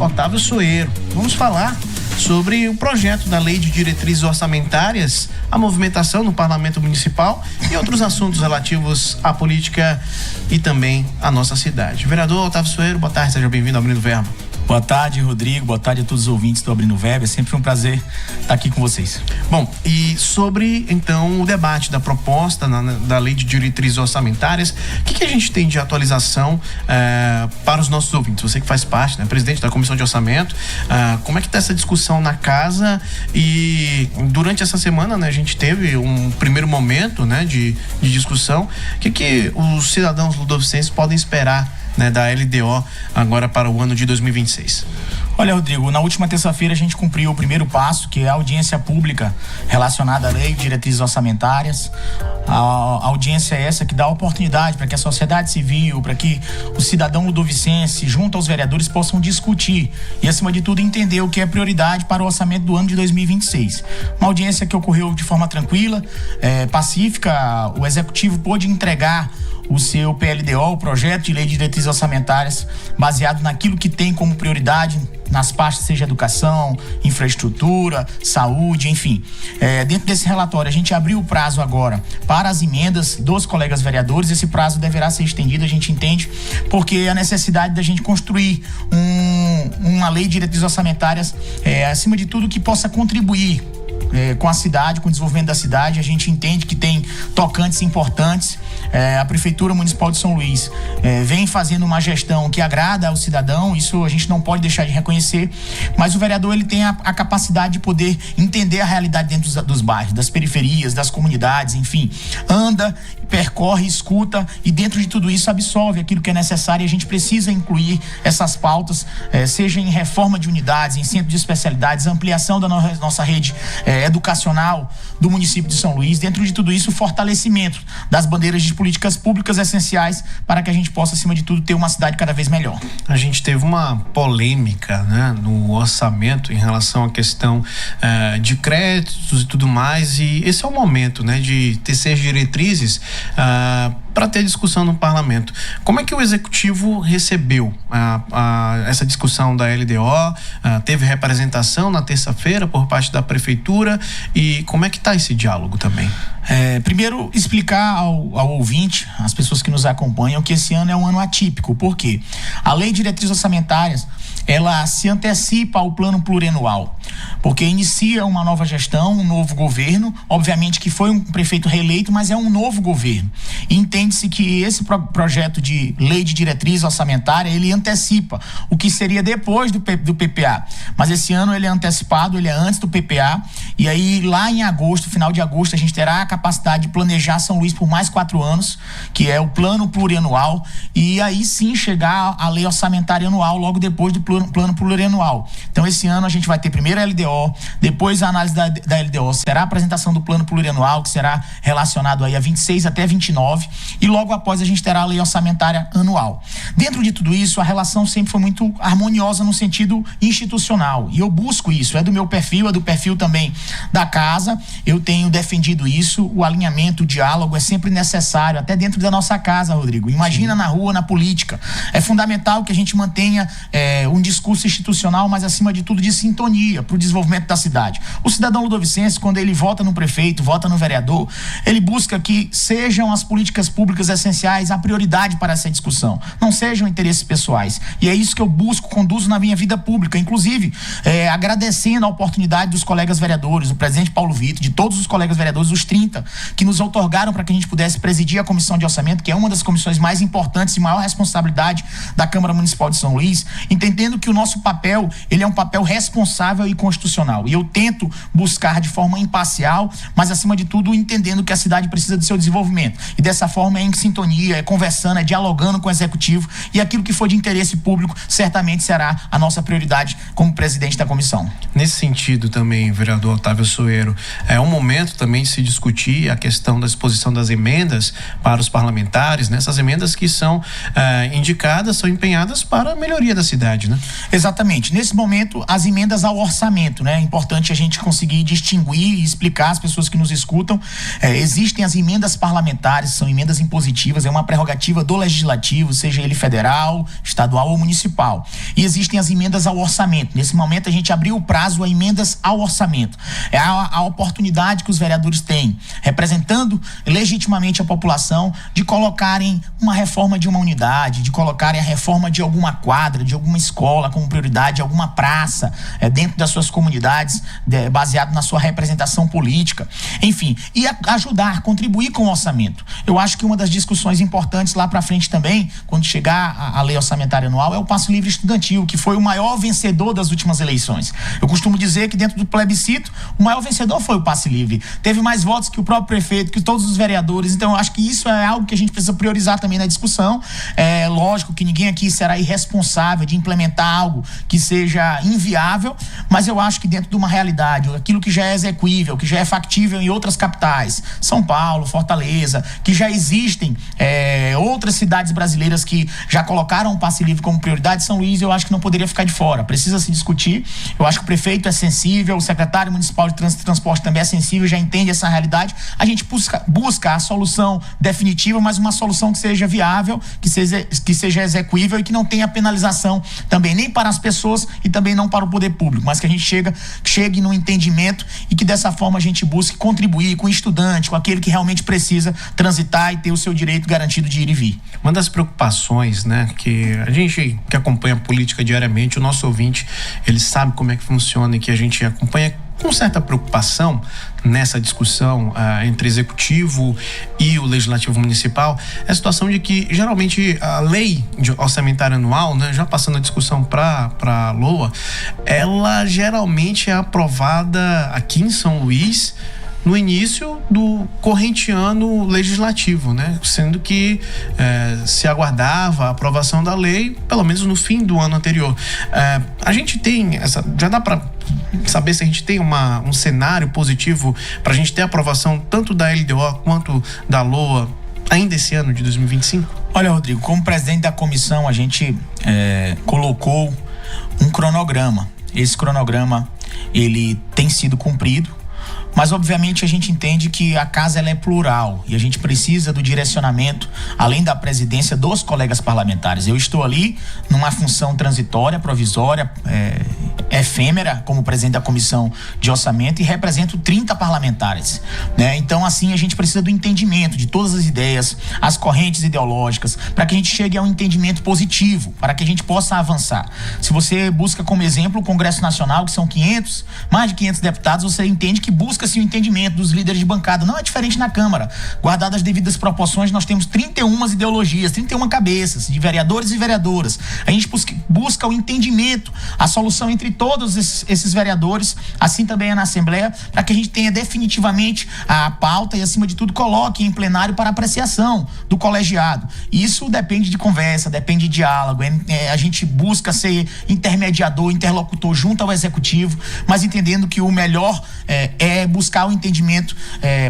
Otávio Soeiro. Vamos falar sobre o projeto da Lei de Diretrizes Orçamentárias, a movimentação no Parlamento Municipal e outros assuntos relativos à política e também à nossa cidade. Vereador Otávio Soeiro, boa tarde, seja bem-vindo ao Abrindo Verbo. Boa tarde, Rodrigo. Boa tarde a todos os ouvintes do Abrindo Verbo. É sempre um prazer estar aqui com vocês. Bom, e sobre, então, o debate da proposta da Lei de Diretrizes Orçamentárias, o que a gente tem de atualização para os nossos ouvintes? Você que faz parte, né, presidente da Comissão de Orçamento, como é que está essa discussão na casa? E durante essa semana, né, a gente teve um primeiro momento, né, de discussão. O que os cidadãos ludovicenses podem esperar, né, da LDO agora para o ano de 2026? Olha, Rodrigo, na última terça-feira a gente cumpriu o primeiro passo, que é a audiência pública relacionada à Lei de Diretrizes Orçamentárias. A audiência é essa que dá oportunidade para que a sociedade civil, para que o cidadão ludovicense, junto aos vereadores, possam discutir e, acima de tudo, entender o que é prioridade para o orçamento do ano de 2026. Uma audiência que ocorreu de forma tranquila, pacífica. O Executivo pôde entregar o seu PLDO, o Projeto de Lei de Diretrizes Orçamentárias, baseado naquilo que tem como prioridade nas pastas, seja educação, infraestrutura, saúde, enfim. Dentro desse relatório, a gente abriu o prazo agora para as emendas dos colegas vereadores. Esse prazo deverá ser estendido, a gente entende, porque a necessidade da gente construir uma lei de diretrizes orçamentárias, acima de tudo, que possa contribuir com a cidade, com o desenvolvimento da cidade. A gente entende que tem tocantes importantes. A Prefeitura Municipal de São Luís vem fazendo uma gestão que agrada ao cidadão, isso a gente não pode deixar de reconhecer, mas o vereador ele tem a capacidade de poder entender a realidade dentro dos bairros, das periferias, das comunidades, enfim, anda, percorre, escuta e dentro de tudo isso absorve aquilo que é necessário. E a gente precisa incluir essas pautas, seja em reforma de unidades, em centro de especialidades, ampliação da nossa rede educacional do município de São Luís. Dentro de tudo isso, o fortalecimento das bandeiras de políticas públicas essenciais para que a gente possa, acima de tudo, ter uma cidade cada vez melhor. A gente teve uma polêmica, né, no orçamento em relação à questão de créditos e tudo mais, e esse é o momento, né, de tecer diretrizes para ter discussão no parlamento. Como é que o Executivo recebeu essa discussão da LDO? Teve representação na terça-feira por parte da Prefeitura, e como é que está esse diálogo também? Primeiro, explicar ao ouvinte, às pessoas que nos acompanham, que esse ano é um ano atípico. Por quê? A Lei de Diretrizes Orçamentárias, ela se antecipa ao plano plurianual, porque inicia uma nova gestão, um novo governo. Obviamente que foi um prefeito reeleito, mas é um novo governo. E entende-se que esse projeto de lei de diretriz orçamentária, ele antecipa o que seria depois do PPA. Mas esse ano ele é antecipado, ele é antes do PPA, e aí lá em agosto, final de agosto, a gente terá a capacidade de planejar São Luís por mais 4 anos, que é o plano plurianual, e aí sim chegar à lei orçamentária anual logo depois do plano plurianual. Então esse ano a gente vai ter primeiro a LDO, depois a análise da LDO, será a apresentação do plano plurianual, que será relacionado aí a 26 até 29, e logo após a gente terá a lei orçamentária anual. Dentro de tudo isso, a relação sempre foi muito harmoniosa no sentido institucional, e eu busco isso, é do meu perfil, é do perfil também da casa. Eu tenho defendido isso, o alinhamento, o diálogo é sempre necessário, até dentro da nossa casa, Rodrigo. Imagina na rua, na política. É fundamental que a gente mantenha um discurso institucional, mas acima de tudo de sintonia para o desenvolvimento da cidade. O cidadão ludovicense, quando ele vota no prefeito, vota no vereador, ele busca que sejam as políticas públicas essenciais a prioridade para essa discussão, não sejam interesses pessoais. E é isso que eu busco, conduzo na minha vida pública, inclusive agradecendo a oportunidade dos colegas vereadores, do presidente Paulo Vitor, de todos os colegas vereadores, os 30, que nos outorgaram para que a gente pudesse presidir a Comissão de Orçamento, que é uma das comissões mais importantes e maior responsabilidade da Câmara Municipal de São Luís, entendendo que o nosso papel, ele é um papel responsável e constitucional. E eu tento buscar de forma imparcial, mas acima de tudo entendendo que a cidade precisa do seu desenvolvimento. E dessa forma é em sintonia, é conversando, é dialogando com o Executivo, e aquilo que for de interesse público certamente será a nossa prioridade como presidente da comissão. Nesse sentido também, vereador Otávio Soeiro, é um momento também de se discutir a questão da exposição das emendas para os parlamentares, né? Essas emendas que são indicadas, são empenhadas para a melhoria da cidade, né? Exatamente. Nesse momento, as emendas ao orçamento, orçamento, né? É importante a gente conseguir distinguir e explicar às pessoas que nos escutam. Existem as emendas parlamentares, são emendas impositivas, é uma prerrogativa do legislativo, seja ele federal, estadual ou municipal. E existem as emendas ao orçamento. Nesse momento a gente abriu o prazo a emendas ao orçamento. É a oportunidade que os vereadores têm, representando legitimamente a população, de colocarem uma reforma de uma unidade, de colocarem a reforma de alguma quadra, de alguma escola como prioridade, de alguma praça, dentro das suas comunidades, baseado na sua representação política, enfim, e ajudar, contribuir com o orçamento. Eu acho que uma das discussões importantes lá para frente também, quando chegar a lei orçamentária anual, é o passe livre estudantil, que foi o maior vencedor das últimas eleições. Eu costumo dizer que dentro do plebiscito, o maior vencedor foi o passe livre. Teve mais votos que o próprio prefeito, que todos os vereadores. Então eu acho que isso é algo que a gente precisa priorizar também na discussão. É lógico que ninguém aqui será irresponsável de implementar algo que seja inviável, mas eu acho que dentro de uma realidade, aquilo que já é execuível, que já é factível em outras capitais, São Paulo, Fortaleza, que já existem outras cidades brasileiras que já colocaram o passe livre como prioridade, São Luís, eu acho que não poderia ficar de fora. Precisa se discutir. Eu acho que o prefeito é sensível, o secretário municipal de trânsito e transporte também é sensível, já entende essa realidade. A gente busca a solução definitiva, mas uma solução que seja viável, que seja execuível e que não tenha penalização também, nem para as pessoas e também não para o poder público, mas que a gente chegue no entendimento e que dessa forma a gente busque contribuir com o estudante, com aquele que realmente precisa transitar e ter o seu direito garantido de ir e vir. Uma das preocupações, né, que a gente que acompanha a política diariamente, o nosso ouvinte, ele sabe como é que funciona e que a gente acompanha com certa preocupação nessa discussão entre executivo e o legislativo municipal, é a situação de que geralmente a lei orçamentária anual, né, já passando a discussão para a LOA, ela geralmente é aprovada aqui em São Luís no início do corrente ano legislativo, né? Sendo que se aguardava a aprovação da lei pelo menos no fim do ano anterior. A gente tem já dá para saber se a gente tem um cenário positivo para a gente ter a aprovação tanto da LDO quanto da LOA ainda esse ano de 2025? Olha, Rodrigo, como presidente da comissão, a gente colocou um cronograma. Esse cronograma, ele tem sido cumprido, mas obviamente a gente entende que a casa ela é plural e a gente precisa do direcionamento, além da presidência, dos colegas parlamentares. Eu estou ali numa função transitória, provisória, efêmera, como presidente da comissão de orçamento, e represento 30 parlamentares, né? Então assim a gente precisa do entendimento de todas as ideias, as correntes ideológicas, para que a gente chegue a um entendimento positivo, para que a gente possa avançar. Se você busca como exemplo o Congresso Nacional, que são mais de 500 deputados, você entende que busca-se o entendimento dos líderes de bancada. Não é diferente na Câmara. Guardadas as devidas proporções, nós temos 31 ideologias, 31 cabeças de vereadores e vereadoras. A gente busca o entendimento, a solução entre todos esses vereadores, assim também é na Assembleia, para que a gente tenha definitivamente a pauta e, acima de tudo, coloque em plenário para apreciação do colegiado. Isso depende de conversa, depende de diálogo. A gente busca ser intermediador, interlocutor junto ao executivo, mas entendendo que o melhor é buscar o entendimento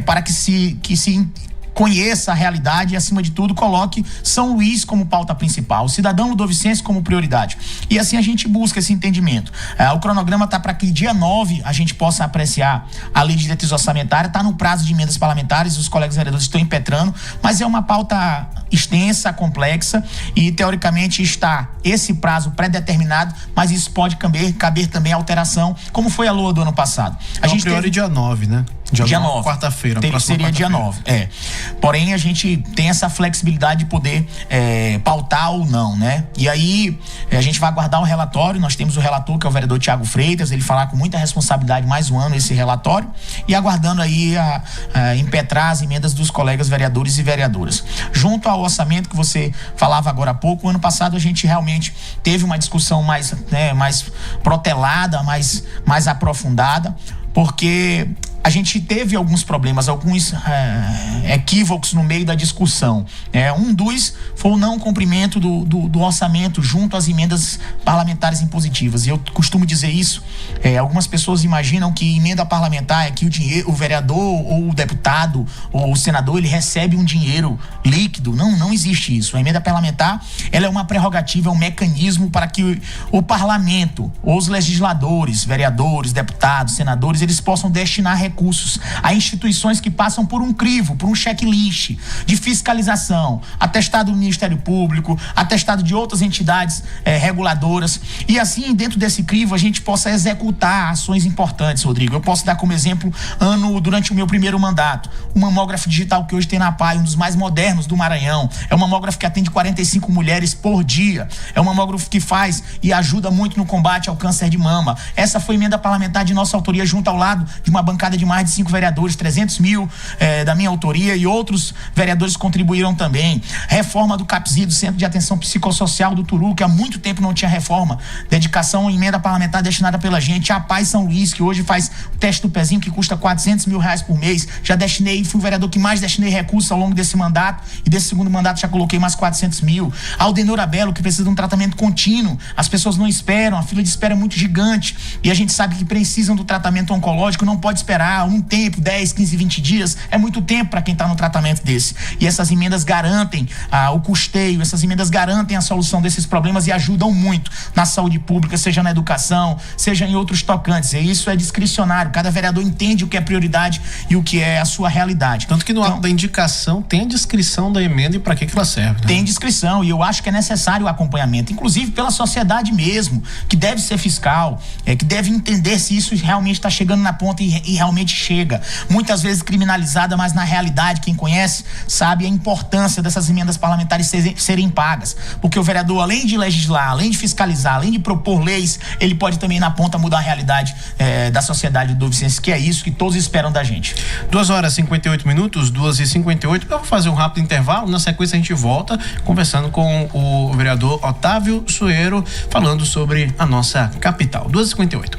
para que se conheça a realidade e, acima de tudo, coloque São Luís como pauta principal, o cidadão ludovicense como prioridade. E assim a gente busca esse entendimento. O cronograma está para que dia 9 a gente possa apreciar a lei de diretriz orçamentária, está no prazo de emendas parlamentares, os colegas vereadores estão impetrando, mas é uma pauta extensa, complexa e, teoricamente, está esse prazo pré-determinado, mas isso pode caber também alteração, como foi a LOA do ano passado. A gente priori dia 9, né? Dia 9, quarta-feira. Seria dia 9, Porém, a gente tem essa flexibilidade de poder pautar ou não, né? E aí, a gente vai aguardar o relatório. Nós temos o relator, que é o vereador Tiago Freitas, ele falar com muita responsabilidade mais um ano esse relatório, e aguardando aí impetrar as emendas dos colegas vereadores e vereadoras. Junto ao orçamento que você falava agora há pouco, o ano passado a gente realmente teve uma discussão mais protelada, mais aprofundada, porque a gente teve alguns problemas, alguns equívocos no meio da discussão. Um dos foi o não cumprimento do orçamento junto às emendas parlamentares impositivas. E eu costumo dizer isso. Algumas pessoas imaginam que emenda parlamentar é que o vereador ou o deputado ou o senador, ele recebe um dinheiro líquido. Não existe isso. A emenda parlamentar, ela é uma prerrogativa, é um mecanismo para que o parlamento, os legisladores, vereadores, deputados, senadores, eles possam destinar recursos a instituições que passam por um crivo, por um checklist de fiscalização, atestado do Ministério Público, atestado de outras entidades reguladoras, e assim, dentro desse crivo, a gente possa executar ações importantes, Rodrigo. Eu posso dar como exemplo, durante o meu primeiro mandato, o mamógrafo digital que hoje tem na PAI, um dos mais modernos do Maranhão. É um mamógrafo que atende 45 mulheres por dia. É um mamógrafo que faz e ajuda muito no combate ao câncer de mama. Essa foi emenda parlamentar de nossa autoria, junto ao lado de uma bancada de mais de 5 vereadores, 300 mil da minha autoria, e outros vereadores contribuíram também. Reforma do CAPSI, do Centro de Atenção Psicossocial do Turu, que há muito tempo não tinha reforma. Dedicação em emenda parlamentar destinada pela gente. A Paz São Luís, que hoje faz o teste do pezinho, que custa R$400 mil por mês. Já fui o vereador que mais destinei recursos ao longo desse mandato, e desse segundo mandato já coloquei mais 400 mil. Aldenora Belo, que precisa de um tratamento contínuo. As pessoas não esperam, a fila de espera é muito gigante, e a gente sabe que precisam do tratamento oncológico, não pode esperar um tempo, 10, 15, 20 dias, é muito tempo para quem está no tratamento desse. E essas emendas garantem o custeio, essas emendas garantem a solução desses problemas e ajudam muito na saúde pública, seja na educação, seja em outros tocantes. E isso é discricionário, cada vereador entende o que é prioridade e o que é a sua realidade. Tanto que no ato da indicação tem a descrição da emenda e para que ela serve, né? Tem descrição, e eu acho que é necessário o acompanhamento, inclusive pela sociedade mesmo, que deve ser fiscal, que deve entender se isso realmente está chegando na ponta e realmente chega. Muitas vezes criminalizada, mas na realidade, quem conhece sabe a importância dessas emendas parlamentares serem pagas, porque o vereador, além de legislar, além de fiscalizar, além de propor leis, ele pode também na ponta mudar a realidade da sociedade do Vicêncio, que é isso que todos esperam da gente. 2h58, 2h58. Eu vou fazer um rápido intervalo. Na sequência a gente volta conversando com o vereador Otávio Sueiro, falando sobre a nossa capital. 2h58.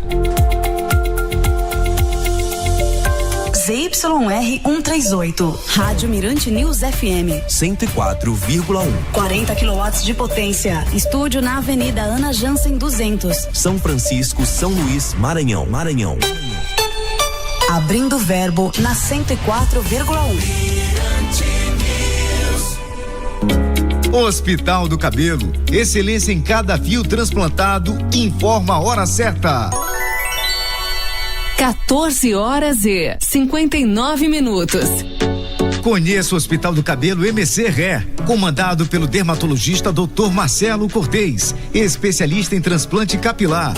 ZYR 138, Rádio Mirante News FM 104,1. 40 kW de potência. Estúdio na Avenida Ana Jansen 200. São Francisco, São Luís, Maranhão. Abrindo Verbo na 104,1. Hospital do Cabelo, excelência em cada fio transplantado. Informa a hora certa. 14h59. Conheça o Hospital do Cabelo MC Ré, comandado pelo dermatologista Dr. Marcelo Cortez, especialista em transplante capilar.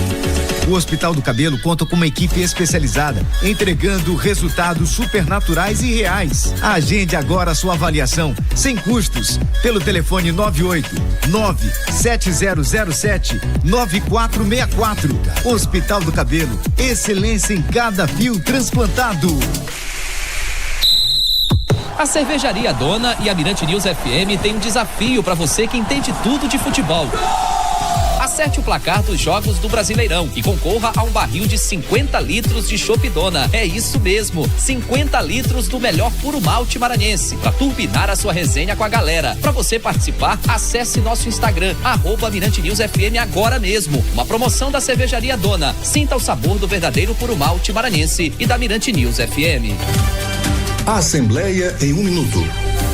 O Hospital do Cabelo conta com uma equipe especializada, entregando resultados supernaturais e reais. Agende agora a sua avaliação, sem custos, pelo telefone 989-7007-9464. Hospital do Cabelo, excelência em cada fio transplantado. A Cervejaria Dona e a Mirante News FM tem um desafio para você que entende tudo de futebol. Acerte o placar dos jogos do Brasileirão e concorra a um barril de 50 litros de chopp Dona. É isso mesmo, 50 litros do melhor puro malte maranhense, para turbinar a sua resenha com a galera. Para você participar, acesse nosso Instagram, @Mirante News FM agora mesmo. Uma promoção da Cervejaria Dona. Sinta o sabor do verdadeiro puro malte maranhense e da Mirante News FM. Assembleia em 1 minuto.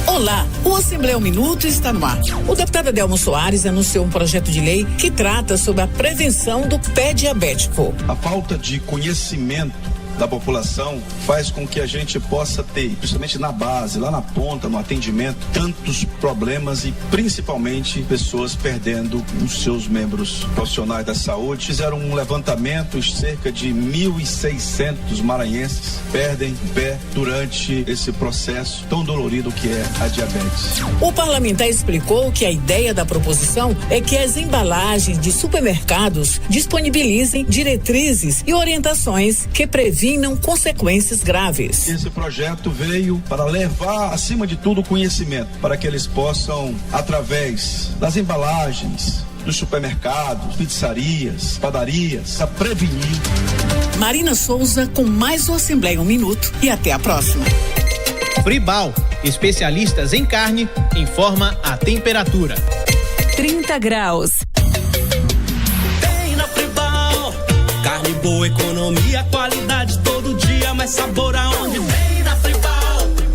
Olá, o Assembleia 1 Minuto está no ar. O deputado Adelmo Soares anunciou um projeto de lei que trata sobre a prevenção do pé diabético. A falta de conhecimento da população faz com que a gente possa ter, principalmente na base, lá na ponta, no atendimento, tantos problemas e principalmente pessoas perdendo os seus membros. Profissionais da saúde fizeram um levantamento, cerca de 1.600 maranhenses perdem pé durante esse processo tão dolorido que é a diabetes. O parlamentar explicou que a ideia da proposição é que as embalagens de supermercados disponibilizem diretrizes e orientações que previnam consequências graves. Esse projeto veio para levar, acima de tudo, o conhecimento, para que eles possam, através das embalagens, dos supermercados, pizzarias, padarias, para prevenir. Marina Souza com mais uma Assembleia em um Minuto e até a próxima. Fribal, especialistas em carne, informa a temperatura. 30 graus. Tem na Fribal, carne boa, economia, qualidade todo dia, mais sabor aonde tem na Fribal.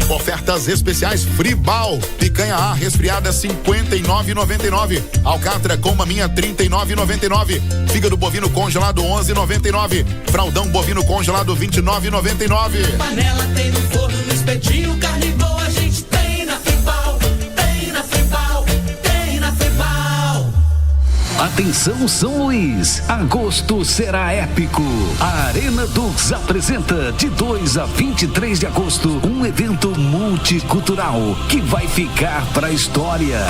Ofertas especiais Fribal. Picanha A resfriada R$59,99. Alcatra com maminha R$39,99. Fígado bovino congelado R$11,99. Fraldão bovino congelado R$29,99. Panela tem no forno, no espetinho, carne boa a gente tem na Fribal. Tem na Fribal, tem na Fribal. Atenção São Luís, agosto será épico. A Arena Dux apresenta de 2 a 23 de agosto um evento multicultural que vai ficar pra história.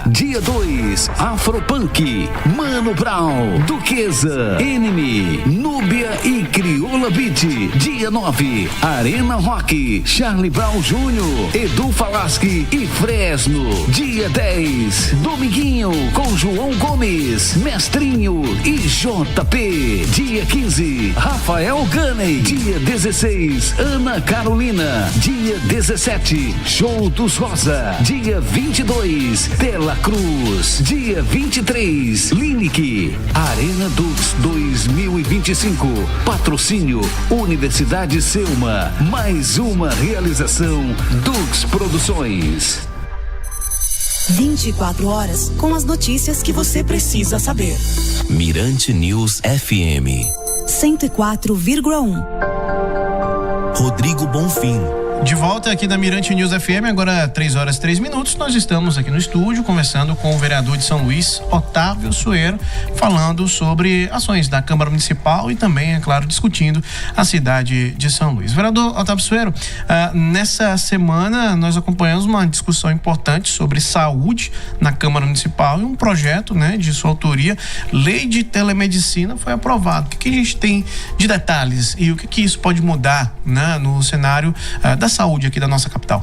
Dia 2, Afropunk, Mano Brown, Duquesa, Enemy, Núbia e Crioula Beat. Dia 9, Arena Rock, Charlie Brown Jr., Edu Falaschi e Fresno. Dia 10, Dominguinho com João Gomes, Mestrinho e JP. Dia 15, Rafael Ganey. Dia 16, Ana Carolina. Dia 17, Show dos Rosa. Dia 22, Tela Cruz. Dia 23, Linique. Arena Dux 2025. Patrocínio Universidade Selma. Mais uma realização Dux Produções. 24 horas com as notícias que você precisa saber. Mirante News FM 104,1. Rodrigo Bonfim. De volta aqui da Mirante News FM, agora 3 horas e 3 minutos. Nós estamos aqui no estúdio conversando com o vereador de São Luís, Otávio Sueiro, falando sobre ações da Câmara Municipal e também, é claro, discutindo a cidade de São Luís. Vereador Otávio Sueiro, nessa semana nós acompanhamos uma discussão importante sobre saúde na Câmara Municipal e um projeto, de sua autoria, Lei de Telemedicina, foi aprovado. O que a gente tem de detalhes e o que isso pode mudar, no cenário da saúde aqui da nossa capital?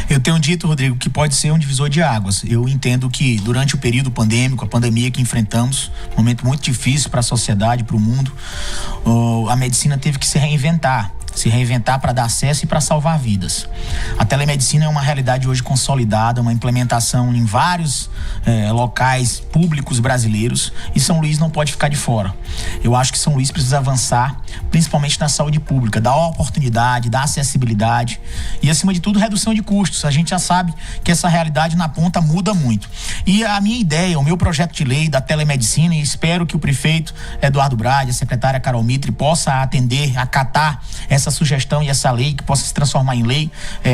Eu tenho dito, Rodrigo, que pode ser um divisor de águas. Eu entendo que durante o período pandêmico, a pandemia que enfrentamos, um momento muito difícil para a sociedade, para o mundo, a medicina teve que se reinventar para dar acesso e para salvar vidas. A telemedicina é uma realidade hoje consolidada, uma implementação em vários locais públicos brasileiros, e São Luís não pode ficar de fora. Eu acho que São Luís precisa avançar, principalmente na saúde pública, dar oportunidade, dar acessibilidade e, acima de tudo, redução de custos. A gente já sabe que essa realidade na ponta muda muito. E a minha ideia, o meu projeto de lei da telemedicina, e espero que o prefeito Eduardo Brade, a secretária Carol Mitre, possa atender, acatar essa sugestão e essa lei, que possa se transformar em lei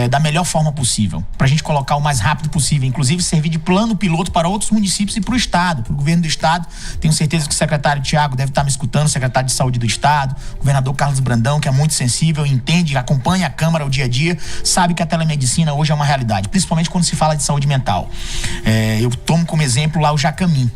da melhor forma possível, para a gente colocar o mais rápido possível, inclusive servir de plano piloto para outros municípios e para o Estado, para o governo do Estado. Tenho certeza que o secretário Tiago deve estar me escutando, o secretário de Saúde do Estado, o governador Carlos Brandão, que é muito sensível, entende, acompanha a Câmara o dia a dia, sabe que a telemedicina hoje é uma realidade, principalmente quando se fala de saúde mental. Eu tomo como exemplo lá o Jacamim,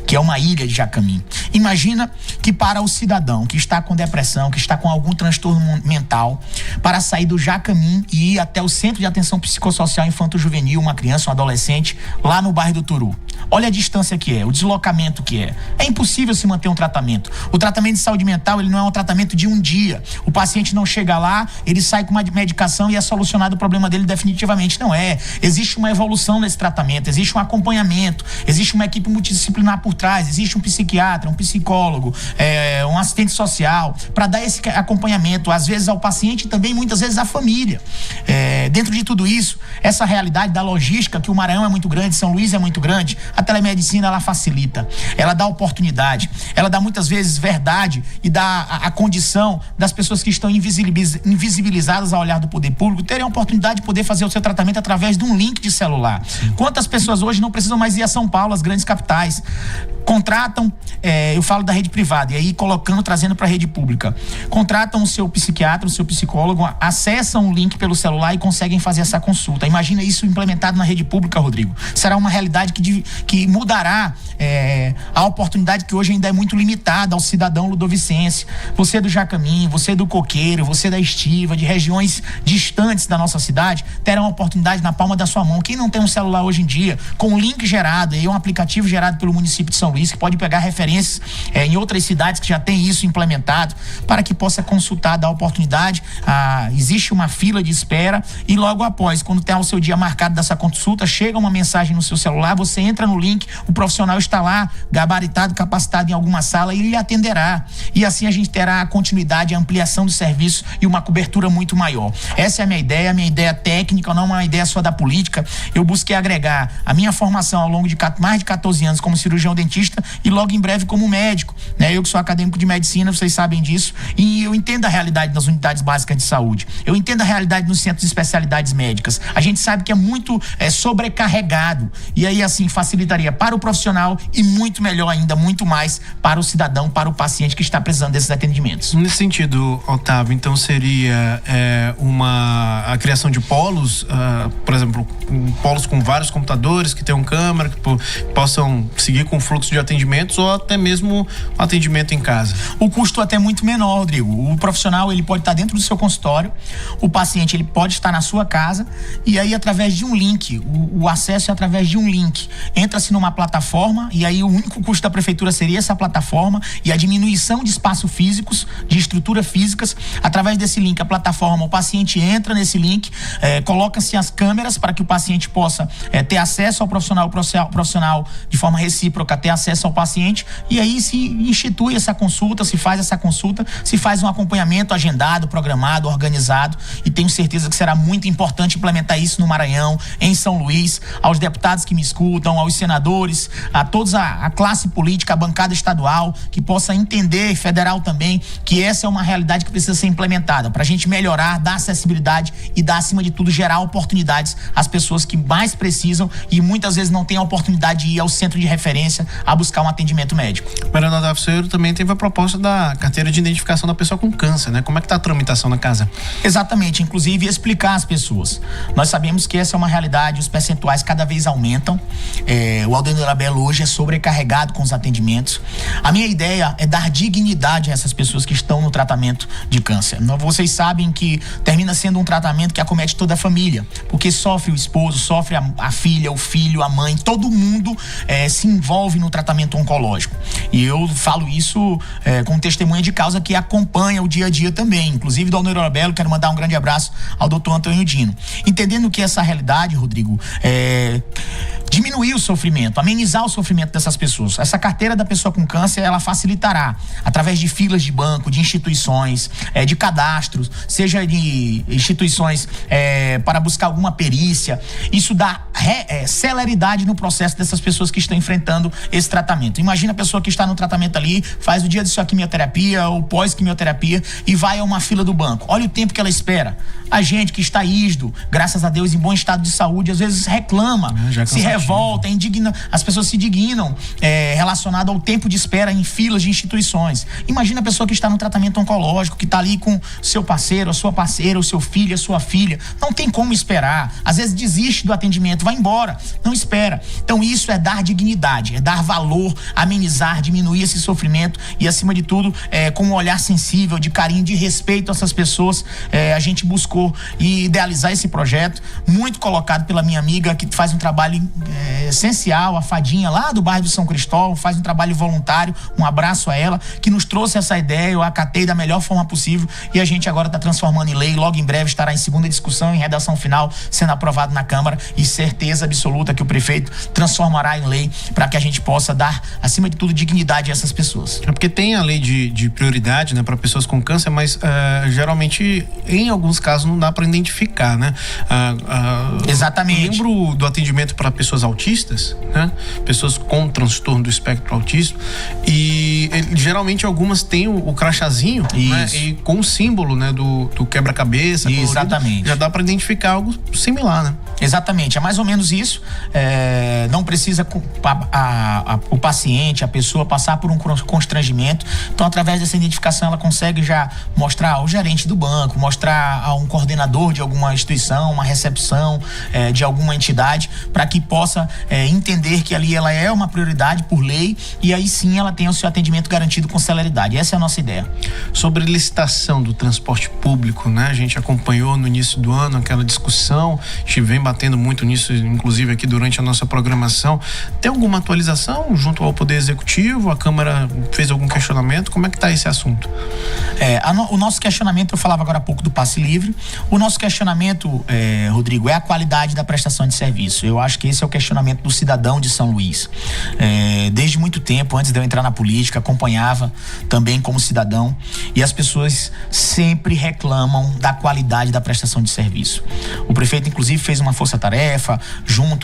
que é uma ilha de Jacamim. Imagina que para o cidadão que está com depressão, que está com algum transtorno mental, para sair do Jacamim e ir até o Centro de Atenção Psicossocial Infanto-Juvenil, uma criança, um adolescente, lá no bairro do Turu. Olha a distância que é, o deslocamento que é. É impossível se manter um tratamento. O tratamento de saúde mental, ele não é um tratamento de um dia. O paciente não chega lá, ele sai com uma medicação e é solucionado o problema dele definitivamente. Não é. Existe uma evolução nesse tratamento, existe um acompanhamento, existe uma equipe multidisciplinar por trás, existe um psiquiatra, um psicólogo, um assistente social, para dar esse acompanhamento, às vezes ao paciente e também muitas vezes à família. Dentro de tudo isso, essa realidade da logística, que o Maranhão é muito grande, São Luís é muito grande, a telemedicina, ela facilita, ela dá oportunidade, ela dá muitas vezes verdade e dá a condição das pessoas que estão invisibilizadas ao olhar do poder público terem a oportunidade de poder fazer o seu tratamento através de um link de celular. Quantas pessoas hoje não precisam mais ir a São Paulo, as grandes capitais, contratam, eu falo da rede privada, e aí trazendo para a rede pública, contratam o seu psiquiatra psiquiatra, o seu psicólogo acessam o link pelo celular e conseguem fazer essa consulta. Imagina isso implementado na rede pública, Rodrigo. Será uma realidade que mudará a oportunidade que hoje ainda é muito limitada ao cidadão ludovicense. Você do Jacamim, você do Coqueiro, você da Estiva, de regiões distantes da nossa cidade, terão a oportunidade na palma da sua mão. Quem não tem um celular hoje em dia, com um link gerado, um aplicativo gerado pelo município de São Luís, que pode pegar referências em outras cidades que já tem isso implementado, para que possa consultar, dar oportunidade. Existe uma fila de espera e logo após, quando tem o seu dia marcado dessa consulta, chega uma mensagem no seu celular, você entra no link, o profissional está lá, gabaritado, capacitado em alguma sala e ele lhe atenderá. E assim a gente terá a continuidade, a ampliação do serviço e uma cobertura muito maior. Essa é a minha ideia técnica, não uma ideia só da política. Eu busquei agregar a minha formação ao longo de mais de 14 anos como cirurgião dentista e logo em breve como médico, né? Eu que sou acadêmico de medicina, vocês sabem disso, e eu entendo a realidade das unidades básicas de saúde. Eu entendo a realidade nos centros de especialidades médicas. A gente sabe que é muito sobrecarregado e aí assim facilitaria para o profissional e muito melhor ainda, muito mais para o cidadão, para o paciente que está precisando desses atendimentos. Nesse sentido, Otávio, então seria a criação de polos, por exemplo, polos com vários computadores que tenham câmera, que possam seguir com o fluxo de atendimentos ou até mesmo atendimento em casa? O custo até é muito menor, Rodrigo. O profissional ele pode estar dentro do seu consultório, o paciente ele pode estar na sua casa e aí através de um link, o acesso é através de um link. Entra-se numa plataforma e aí o único custo da prefeitura seria essa plataforma e a diminuição de espaços físicos, de estrutura físicas. Através desse link, a plataforma, o paciente entra nesse link, coloca-se as câmeras para que o paciente possa ter acesso ao profissional, o profissional de forma recíproca ter acesso ao paciente e aí se institui essa consulta, se faz um acompanhamento agendado, programado, organizado e tenho certeza que será muito importante implementar isso no Maranhão, em São Luís, aos deputados que me escutam, aos senadores, a todos a classe política, a bancada estadual, que possa entender, federal também, que essa é uma realidade que precisa ser implementada para a gente melhorar, dar acessibilidade e dar, acima de tudo, gerar oportunidades às pessoas que mais precisam e muitas vezes não têm a oportunidade de ir ao centro de referência a buscar um atendimento médico. Mariana Dafseiro também teve a proposta da carteira de identificação da pessoa com câncer, né? Como é que está a tramitação na casa? Exatamente, inclusive explicar às pessoas. Nós sabemos que essa é uma realidade, os percentuais cada vez aumentam. O Aldenor Abelo hoje é sobrecarregado com os atendimentos. A minha ideia é dar dignidade a essas pessoas que estão no tratamento de câncer. Vocês sabem que termina sendo um tratamento que acomete toda a família, porque sofre o esposo, sofre a filha, o filho, a mãe, todo mundo se envolve no tratamento oncológico. E eu falo isso com testemunha de causa que acompanha o dia a dia também. Inclusive do Aldenor Abelo, quero mandar um grande abraço ao doutor Antônio Dino. Entendendo que essa realidade, Rodrigo, diminuir o sofrimento, amenizar o sofrimento dessas pessoas. Essa carteira da pessoa com câncer, ela facilitará através de filas de banco, de instituições, de cadastros, seja de instituições para buscar alguma perícia. Isso dá celeridade no processo dessas pessoas que estão enfrentando esse tratamento. Imagina a pessoa que está no tratamento ali, faz o dia de sua quimioterapia ou pós-quimioterapia e vai a uma fila do banco. Olha o tempo que ela espera. A gente que está ígido, graças a Deus, em bom estado de saúde, às vezes reclama, se revolta, indigna, as pessoas se indignam relacionado ao tempo de espera em filas de instituições. Imagina a pessoa que está no tratamento oncológico, que está ali com seu parceiro, a sua parceira, o seu filho, a sua filha. Não tem como esperar. Às vezes desiste do atendimento, vai embora, não espera. Então isso é dar dignidade, é dar valor, amenizar, diminuir esse sofrimento e, acima de tudo, com um olhar sensível, de carinho, de respeito a essas pessoas, a gente buscou idealizar esse projeto, muito colocado pela minha amiga que faz um trabalho essencial, a Fadinha, lá do bairro do São Cristóvão, faz um trabalho voluntário, um abraço a ela, que nos trouxe essa ideia, eu acatei da melhor forma possível e a gente agora está transformando em lei, logo em breve estará em segunda discussão, em redação final, sendo aprovado na Câmara e certeza absoluta que o prefeito transformará em lei para que a gente possa dar, acima de tudo, dignidade a essas pessoas. É porque tem a lei de prioridade, né, para pessoas com câncer, mas geralmente, em alguns casos, não dá para identificar, né? Exatamente. Eu lembro do atendimento para pessoas pessoas autistas, né? Pessoas com transtorno do espectro autista, e geralmente algumas têm o crachazinho, né? E com o símbolo, né, do quebra-cabeça. Exatamente. Já dá para identificar algo similar, né? Exatamente, é mais ou menos isso. Não precisa o paciente, a pessoa passar por um constrangimento. Então, através dessa identificação, ela consegue já mostrar ao gerente do banco, mostrar a um coordenador de alguma instituição, uma recepção de alguma entidade, para que possa entender que ali ela é uma prioridade por lei, e aí sim ela tem o seu atendimento garantido com celeridade. Essa é a nossa ideia. Sobre licitação do transporte público, né? A gente acompanhou no início do ano aquela discussão, a gente vem batendo muito nisso, inclusive aqui durante a nossa programação. Tem alguma atualização junto ao Poder Executivo? A Câmara fez algum questionamento? Como é que está esse assunto? O nosso questionamento, eu falava agora há pouco do passe livre. O nosso questionamento, Rodrigo, é a qualidade da prestação de serviço. Eu acho que esse é o questionamento do cidadão de São Luís. Desde muito tempo, antes de eu entrar na política, acompanhava também como cidadão, e as pessoas sempre reclamam da qualidade da prestação de serviço. O prefeito, inclusive, fez uma força-tarefa,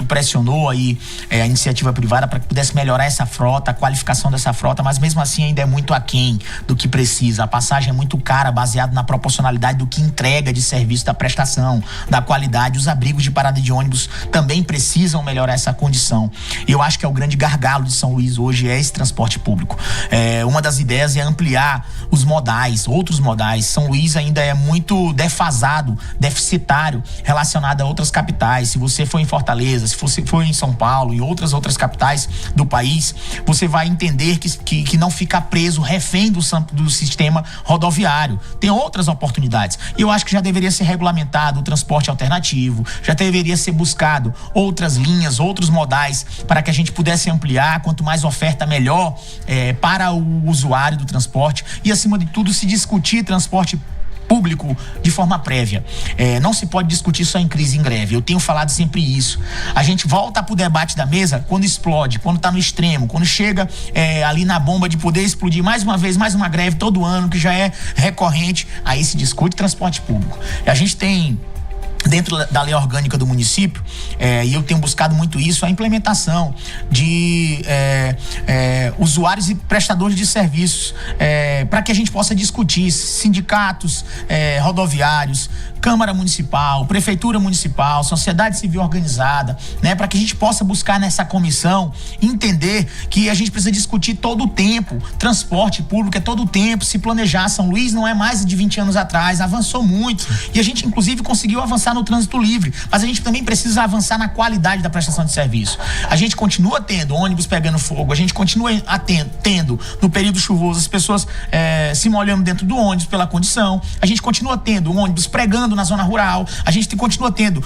pressionou aí a iniciativa privada para que pudesse melhorar essa frota, a qualificação dessa frota, mas mesmo assim ainda é muito aquém do que precisa. A passagem é muito cara, baseado na proporcionalidade do que entrega de serviço, da prestação, da qualidade. Os abrigos de parada de ônibus também precisam melhorar essa condição. Eu acho que é o grande gargalo de São Luís hoje, é esse transporte público. Uma das ideias é ampliar os modais, outros modais. São Luís ainda é muito defasado, deficitário, relacionado a outras capitais. Se você for em Fortaleza, se você for em São Paulo e outras capitais do país, você vai entender que não fica preso, refém do sistema rodoviário. Tem outras oportunidades. E eu acho que já deveria ser regulamentado o transporte alternativo, já deveria ser buscado outras linhas, outros modais, para que a gente pudesse ampliar. Quanto mais oferta, melhor para o usuário do transporte, e acima de tudo se discutir transporte público de forma prévia. Não se pode discutir só em crise e em greve. Eu tenho falado sempre isso. A gente volta pro debate da mesa quando explode, quando tá no extremo, quando chega ali na bomba de poder explodir mais uma vez, mais uma greve todo ano, que já é recorrente. Aí se discute transporte público. A gente tem, dentro da lei orgânica do município, e eu tenho buscado muito isso, a implementação de usuários e prestadores de serviços, para que a gente possa discutir sindicatos rodoviários, Câmara Municipal, Prefeitura Municipal, sociedade civil organizada, né, para que a gente possa buscar nessa comissão entender que a gente precisa discutir todo o tempo. Transporte público é todo o tempo, se planejar. São Luís não é mais de 20 anos atrás, avançou muito, e a gente inclusive conseguiu avançar no trânsito livre, mas a gente também precisa avançar na qualidade da prestação de serviço. A gente continua tendo ônibus pegando fogo, a gente continua tendo no período chuvoso as pessoas se molhando dentro do ônibus pela condição, a gente continua tendo ônibus pregando na zona rural, a gente continua tendo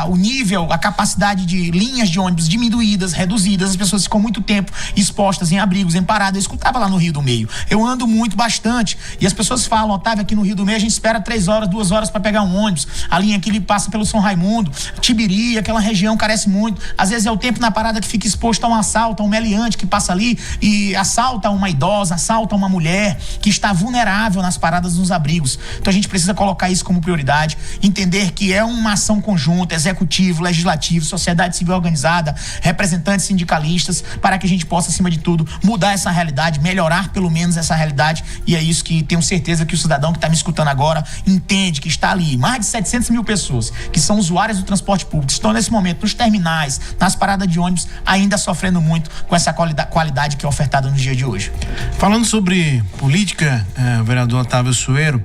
o nível, a capacidade de linhas de ônibus diminuídas, reduzidas, as pessoas ficam muito tempo expostas em abrigos, em parada. Eu escutava lá no Rio do Meio, eu ando muito, bastante, e as pessoas falam: Otávio, aqui no Rio do Meio a gente espera 3 horas, 2 horas para pegar um ônibus, a linha que ele passa pelo São Raimundo, Tibiri, aquela região carece muito, às vezes é o tempo na parada que fica exposto a um assalto, a um meliante que passa ali e assalta uma idosa, assalta uma mulher que está vulnerável nas paradas, nos abrigos. Então a gente precisa colocar isso como prioridade, entender que é uma ação conjunta, executivo, legislativo, sociedade civil organizada, representantes sindicalistas, para que a gente possa, acima de tudo, mudar essa realidade, melhorar pelo menos essa realidade. E é isso que tenho certeza que o cidadão que está me escutando agora entende, que está ali, mais de 700 mil pessoas que são usuárias do transporte público, estão nesse momento nos terminais, nas paradas de ônibus, ainda sofrendo muito com essa qualidade que é ofertada no dia de hoje. Falando sobre política, vereador Otávio Sueiro,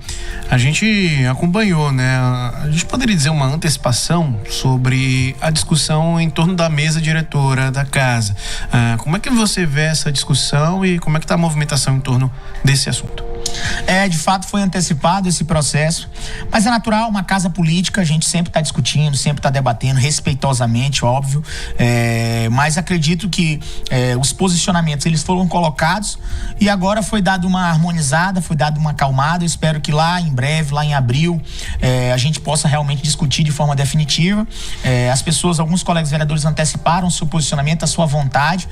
a gente acompanhou, né? A gente poderia dizer uma antecipação sobre a discussão em torno da mesa diretora da casa. Como é que você vê essa discussão e como é que está a movimentação em torno desse assunto? De fato foi antecipado esse processo, mas é natural, uma casa política, a gente sempre está discutindo, sempre está debatendo, respeitosamente, óbvio, mas acredito que os posicionamentos, eles foram colocados e agora foi dado uma harmonizada, foi dado uma acalmada. Eu espero que lá em breve, lá em abril, a gente possa realmente discutir de forma definitiva. As pessoas, alguns colegas vereadores anteciparam seu posicionamento, a sua vontade,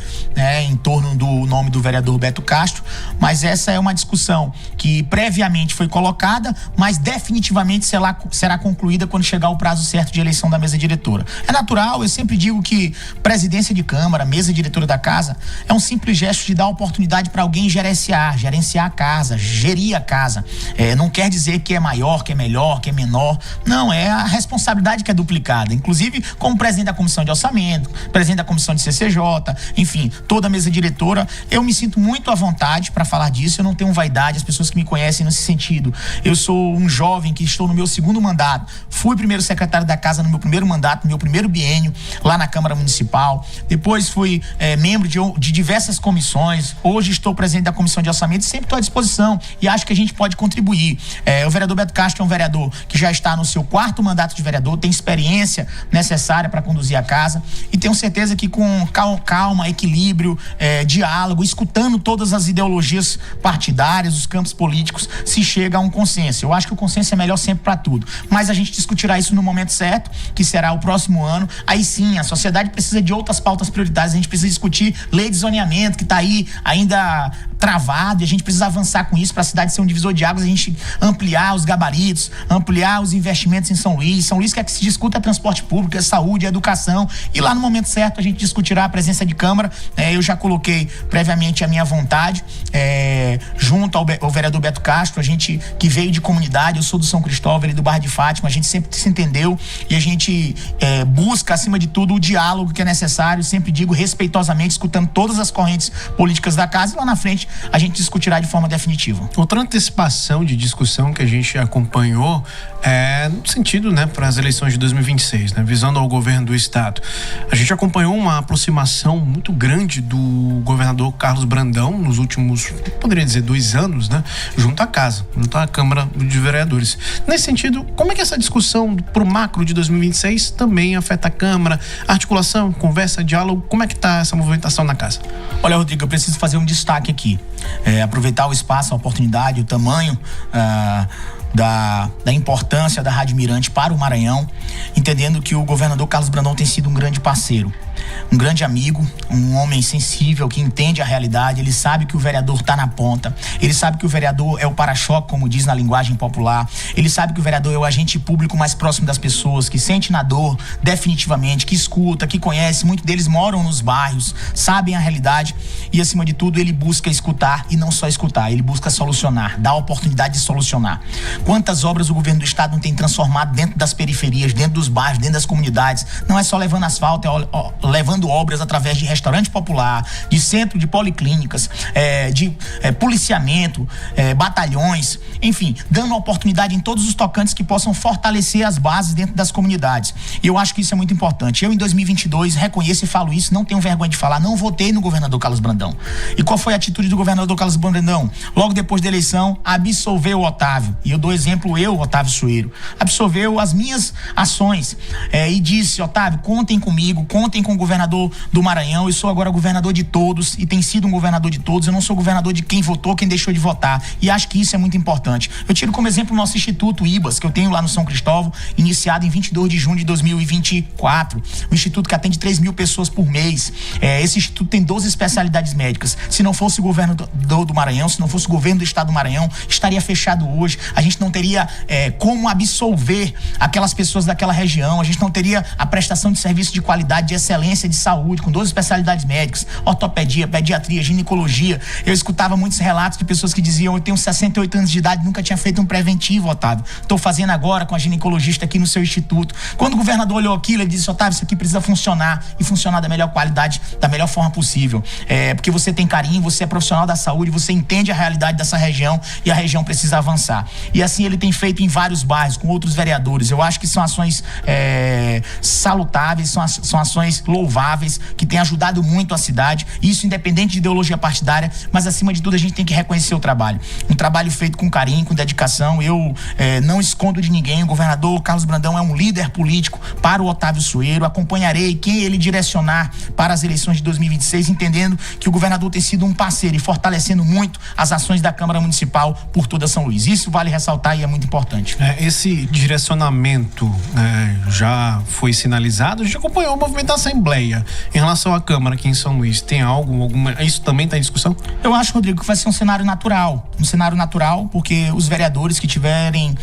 em torno do nome do vereador Beto Castro, mas essa é uma discussão que que previamente foi colocada, mas definitivamente será concluída quando chegar o prazo certo de eleição da mesa diretora. É natural, eu sempre digo que presidência de Câmara, mesa diretora da casa, é um simples gesto de dar oportunidade para alguém gerenciar a casa, gerir a casa. Não quer dizer que é maior, que é melhor, que é menor. Não, é a responsabilidade que é duplicada. Inclusive, como presidente da comissão de orçamento, presidente da comissão de CCJ, enfim, toda a mesa diretora, eu me sinto muito à vontade para falar disso. Eu não tenho vaidade, as pessoas que me conhecem nesse sentido. Eu sou um jovem que estou no meu segundo mandato. Fui primeiro secretário da casa no meu primeiro mandato, no meu primeiro biênio, lá na Câmara Municipal. Depois fui membro de diversas comissões. Hoje estou presidente da comissão de orçamento e sempre estou à disposição. E acho que a gente pode contribuir. O vereador Beto Castro é um vereador que já está no seu 4º mandato de vereador, tem experiência necessária para conduzir a casa. E tenho certeza que com calma, equilíbrio, diálogo, escutando todas as ideologias partidárias, os campos políticos, se chega a um consenso. Eu acho que o consenso é melhor sempre para tudo. Mas a gente discutirá isso no momento certo, que será o próximo ano. Aí sim, a sociedade precisa de outras pautas prioritárias. A gente precisa discutir lei de zoneamento, que está aí ainda travado, e a gente precisa avançar com isso para a cidade ser um divisor de águas, a gente ampliar os gabaritos, ampliar os investimentos em São Luís. São Luís quer que se discuta transporte público, saúde, educação, e lá no momento certo a gente discutirá a presença de Câmara. Eu já coloquei previamente a minha vontade, junto ao vereador Beto Castro, a gente que veio de comunidade, eu sou do São Cristóvão, ele do Bairro de Fátima, a gente sempre se entendeu e a gente busca, acima de tudo, o diálogo que é necessário, sempre digo respeitosamente, escutando todas as correntes políticas da casa, e lá na frente a gente discutirá de forma definitiva. Outra antecipação de discussão que a gente acompanhou no sentido, para as eleições de 2026, visando ao governo do estado. A gente acompanhou uma aproximação muito grande do governador Carlos Brandão nos últimos, poderia dizer, 2 anos, junto à casa, junto à Câmara de Vereadores. Nesse sentido, como é que essa discussão pro macro de 2026 também afeta a Câmara? Articulação, conversa, diálogo, como é que está essa movimentação na casa? Olha, Rodrigo, eu preciso fazer um destaque aqui. Aproveitar o espaço, a oportunidade, o tamanho da importância da Rádio Mirante para o Maranhão, entendendo que o governador Carlos Brandão tem sido um grande parceiro, um grande amigo, um homem sensível que entende a realidade. Ele sabe que o vereador está na ponta, ele sabe que o vereador é o para-choque, como diz na linguagem popular, ele sabe que o vereador é o agente público mais próximo das pessoas, que sente na dor definitivamente, que escuta, que conhece. Muitos deles moram nos bairros, sabem a realidade e, acima de tudo, ele busca escutar, e não só escutar, ele busca solucionar, dar a oportunidade de solucionar. Quantas obras o governo do estado não tem transformado dentro das periferias, dentro dos bairros, dentro das comunidades? Não é só levando asfalto, levando obras através de restaurante popular, de centro de policlínicas, de policiamento, batalhões, enfim, dando oportunidade em todos os tocantes que possam fortalecer as bases dentro das comunidades. E eu acho que isso é muito importante. Eu, em 2022, reconheço e falo isso, não tenho vergonha de falar, não votei no governador Carlos Brandão. E qual foi a atitude do governador Carlos Brandão? Logo depois da eleição, absolveu o Otávio. E eu dou exemplo, Otávio Sueiro. Absolveu as minhas ações e disse: Otávio, contem comigo, contem com o governador do Maranhão. Eu sou agora governador de todos e tenho sido um governador de todos. Eu não sou governador de quem votou, quem deixou de votar. E acho que isso é muito importante. Eu tiro como exemplo o nosso Instituto IBAS, que eu tenho lá no São Cristóvão, iniciado em 22 de junho de 2024. Um instituto que atende 3.000 pessoas por mês. Esse instituto tem 12 especialidades médicas. Se não fosse o governador do Maranhão, se não fosse o governo do estado do Maranhão, estaria fechado hoje. A gente não teria como absolver aquelas pessoas daquela região. A gente não teria a prestação de serviço de qualidade, de excelência, de saúde, com 12 especialidades médicas, ortopedia, pediatria, ginecologia. Eu escutava muitos relatos de pessoas que diziam: eu tenho 68 anos de idade, nunca tinha feito um preventivo, Otávio. Estou fazendo agora com a ginecologista aqui no seu instituto. Quando o governador olhou aquilo, ele disse: Otávio, isso aqui precisa funcionar, e funcionar da melhor qualidade, da melhor forma possível. Porque você tem carinho, você é profissional da saúde, você entende a realidade dessa região e a região precisa avançar. E assim ele tem feito em vários bairros, com outros vereadores. Eu acho que são ações salutáveis, são ações louváveis, que têm ajudado muito a cidade, isso independente de ideologia partidária, mas acima de tudo a gente tem que reconhecer o trabalho. Um trabalho feito com carinho, com dedicação. Eu não escondo de ninguém, o governador Carlos Brandão é um líder político para o Otávio Sueiro. Acompanharei quem ele direcionar para as eleições de 2026, entendendo que o governador tem sido um parceiro e fortalecendo muito as ações da Câmara Municipal por toda São Luís. Isso vale ressaltar e é muito importante. Esse direcionamento já foi sinalizado. A gente acompanhou o movimento da Assembleia Assembleia. Em relação à Câmara aqui em São Luís, tem isso também está em discussão? Eu acho, Rodrigo, que vai ser um cenário natural, porque os vereadores que tiverem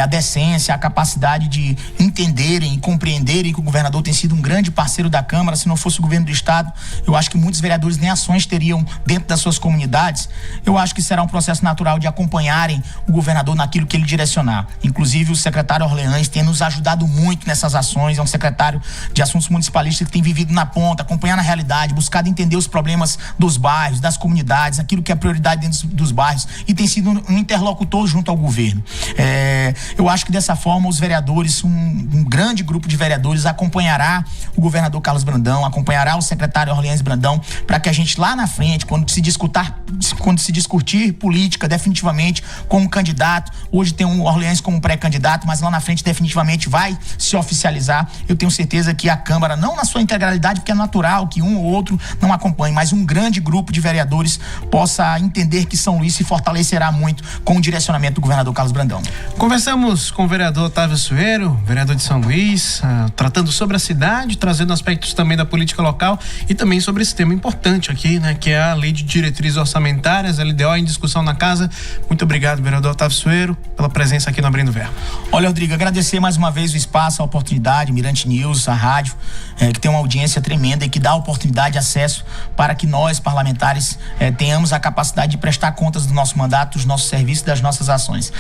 a decência, a capacidade de entenderem e compreenderem que o governador tem sido um grande parceiro da Câmara. Se não fosse o governo do Estado, eu acho que muitos vereadores nem ações teriam dentro das suas comunidades. Eu acho que será um processo natural de acompanharem o governador naquilo que ele direcionar. Inclusive, o secretário Orleans tem nos ajudado muito nessas ações. É um secretário de assuntos municipalistas que tem vivido na ponta, acompanhando a realidade, buscado entender os problemas dos bairros, das comunidades, aquilo que é prioridade dentro dos bairros, e tem sido um interlocutor junto ao governo. Eu acho que dessa forma os vereadores, um grande grupo de vereadores acompanhará o governador Carlos Brandão, acompanhará o secretário Orleans Brandão, para que a gente lá na frente, quando se discutir política definitivamente com um candidato, hoje tem um Orleans como pré-candidato, mas lá na frente definitivamente vai se oficializar. Eu tenho certeza que a Câmara, não na sua integralidade, porque é natural que um ou outro não acompanhe, mas um grande grupo de vereadores possa entender que São Luís se fortalecerá muito com o direcionamento do governador Carlos Brandão. Conversamos com o vereador Otávio Sueiro, vereador de São Luís, tratando sobre a cidade, trazendo aspectos também da política local e também sobre esse tema importante aqui, né, que é a Lei de Diretrizes Orçamentárias, LDO, em discussão na casa. Muito obrigado, vereador Otávio Sueiro, pela presença aqui no Abrindo Verbo. Olha, Rodrigo, agradecer mais uma vez o espaço, a oportunidade, Mirante News, a rádio, que tem uma audiência tremenda e que dá oportunidade de acesso para que nós, parlamentares, tenhamos a capacidade de prestar contas do nosso mandato, dos nossos serviços e das nossas ações.